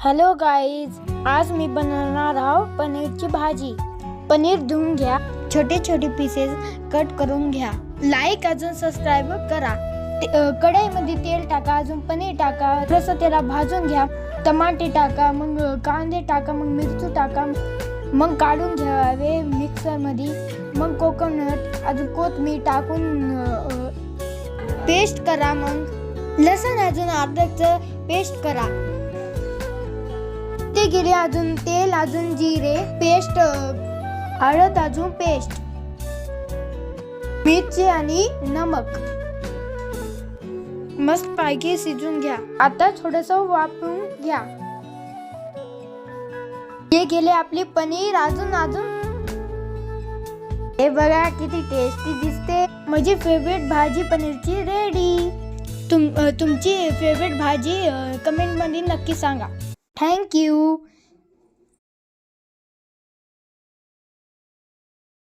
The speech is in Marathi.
हॅलो गाईज, आज मी बनवणार आहोत पनीरची भाजी। पनीर धुवून घ्या, छोटे छोटे पीसेस कट करून घ्या। लाईक अजून सबस्क्राइब करा। कढईमध्ये तेल टाका, अजून पनीर टाका, थोडंसं त्याला भाजून घ्या। टमाटे टाका, मग कांदे टाका, मग मिरची टाका, मग काढून घ्यावे मिक्सरमध्ये। मग कोकोनट अजून कोथिंबीर टाकून पेस्ट करा। मग लसूण अजून अद्रकचं पेस्ट करा। ते गेले अजून तेल, अजून जिरे पेस्ट, हळद अजून पेस्ट, मिरची आणि नमक मस्त पैकी शिजून घ्या। आता थोडंसं वाफवून घ्या। हे गेले आपली पनीर। अजून हे बघा किती टेस्टी दिसते। माझी फेवरेट भाजी पनीरची रेडी। तुमची फेवरेट भाजी कमेंट मध्ये नक्की सांगा। Thank you.